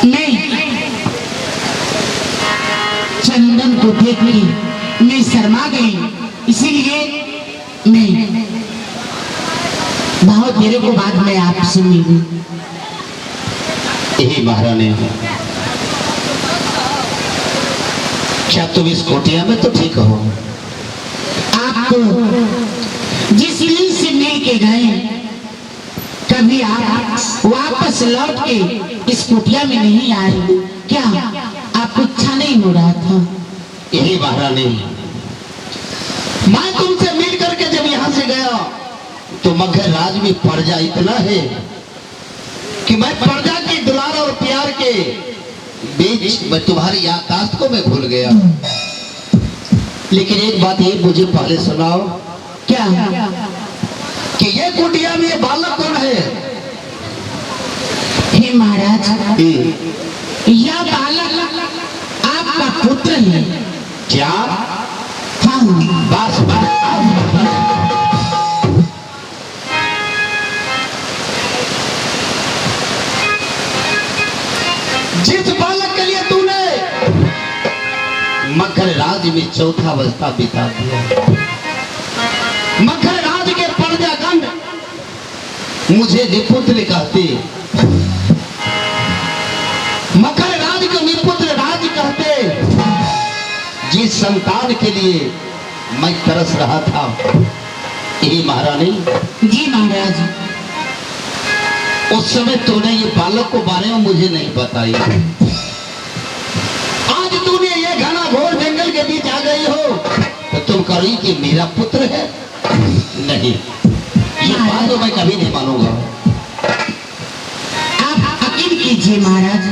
मैं चंदन को देख के मैं शर्मा गई, इसीलिए मैं बहुत देर को बाद में आपसे मिली। यही महारानी, क्या तुम इस कोटिया में तो ठीक हो? आप जिस दिन से मिल के गए, कभी आप वापस लौट के इस कुटिया में नहीं आए। क्या आपको अच्छा नहीं हो रहा था? यही महारानी, मैं तुमसे मिल करके जब यहाँ से गया तो मगध राज में प्रजा इतना है कि मैं प्रजा की दुलार और प्यार के बीच मैं तुम्हारी याददाश्त को मैं भूल गया। लेकिन एक बात ये मुझे पहले सुनाओ, क्या कि ये कुटिया में ये बालक कौन है? हे महाराज, यह बालक आपका पुत्र है। क्या? हाँ, बस बस जिस बालक के लिए तूने मगध राज में चौथा अवस्था बिता दिया, मगध राज के प्रजागण मुझे निपुत्र कहते, मगध राज को निपुत्र राज कहते। जिस संतान के लिए मैं तरस रहा था, यही महारानी। जी महाराज, उस समय तूने ये बालक को बारे में मुझे नहीं बताई। आज तूने ये घना घोर जंगल के बीच आ गई हो तो तुम करी कि मेरा पुत्र है? नहीं, ये बात तो मैं कभी नहीं मानूंगा। आप यकीन कीजिए महाराज।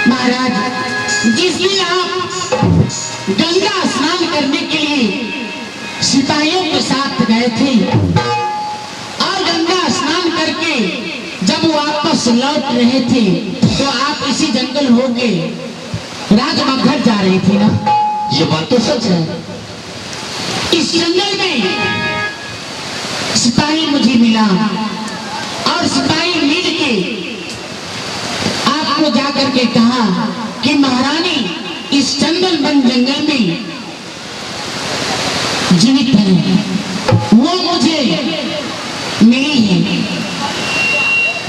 महाराज, जिस दिन आप गंगा स्नान करने के लिए सिपाहियों के साथ गए थे और गंगा स्नान करके जब वापस लौट रहे थे तो आप इसी जंगल होके राजमगढ़ जा रहे थे ना? ये बात तो सच है। इस जंगल में सिपाही मुझे मिला और सिपाही मिल के आपको जाकर के कहा कि महारानी इस चंदन वन जंगल में जीवित है, वो मुझे मिली है।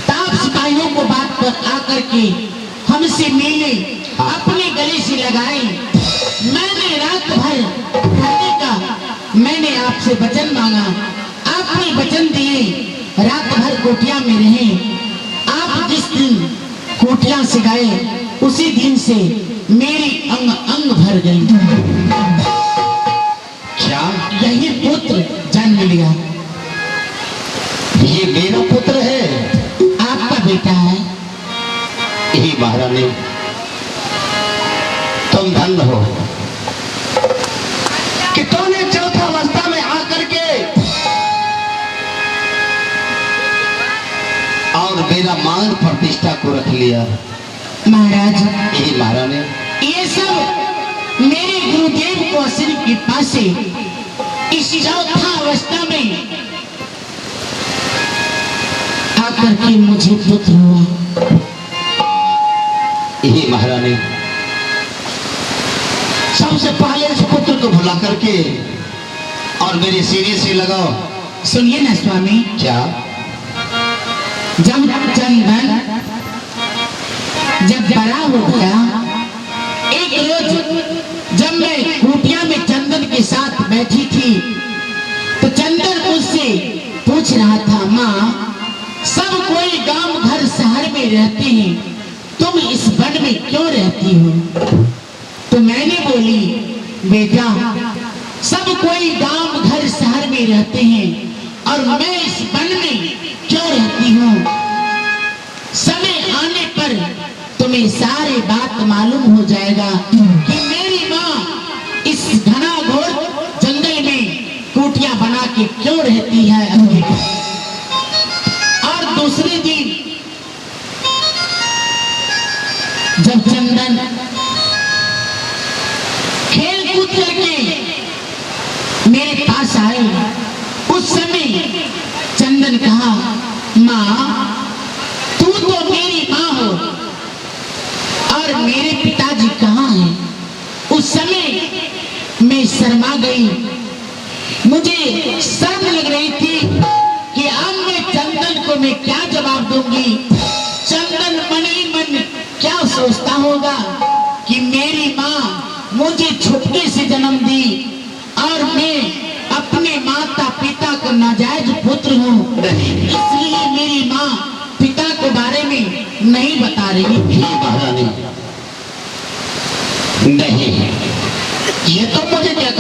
ताप सिपाहियों को बात पर आकर के हमसे मिले, अपने गले से लगाए। मैंने रात भर रहने का मैंने आपसे वचन मांगा, आपने वचन दिए, रात भर कोटिया में रहे। आप जिस दिन कोटिया से गए उसी दिन से मेरी अंग अंग भर गई। क्या यही पुत्र जन्म लिया। ये मेरा पुत्र है? आपका बेटा है। यही महारानी, तुम धन्य हो कि तुमने चौथा अवस्था में आकर के और मेरा मान प्रतिष्ठा को रख लिया। महाराज, यही महारानी, ये सब मेरे गुरुदेव को असीम कृपा से इस चौथा अवस्था में आकर के मुझे पुत्र हुआ। यही महारानी, सबसे पहले इस पुत्र को भुला करके और मेरे सीने से लगाओ। सुनिए ना स्वामी, क्या? जब चंदन जब बड़ा हो गया, एक रोज जब मैं कुटिया में चंदन के साथ बैठी थी तो चंदन मुझसे पूछ रहा था, माँ सब कोई गांव घर शहर में रहते हैं, तुम इस वन में क्यों रहती हो? तो मैंने बोली, बेटा सब कोई गांव घर शहर में रहते हैं और मैं इस वन में क्यों रहती हूँ? समय आने पर तुम्हें सारी बात मालूम हो जाएगा कि मेरी माँ इस घना घोर जंगल में कुटिया बना के क्यों रहती है। और दूसरे दिन जब चंदन खेल कूद करके मेरे पास आए, उस समय चंदन कहा, माँ तू तुम तो मेरी माँ हो और मेरे पिताजी कहाँ हैं? उस समय मैं शर्मा गई। मुझे शर्म लग रही थी कि अब मैं चंदन को मैं क्या जवाब दूंगी। चंदन मन ही मन क्या सोचता होगा कि मेरी माँ मुझे छुपके से जन्म दी और मैं अपने माता पिता को नाजायज पुत्र हूँ, इसलिए मेरी माँ पिता के बारे में नहीं बता रही। ही महारानी नहीं, ये तो मुझे क्या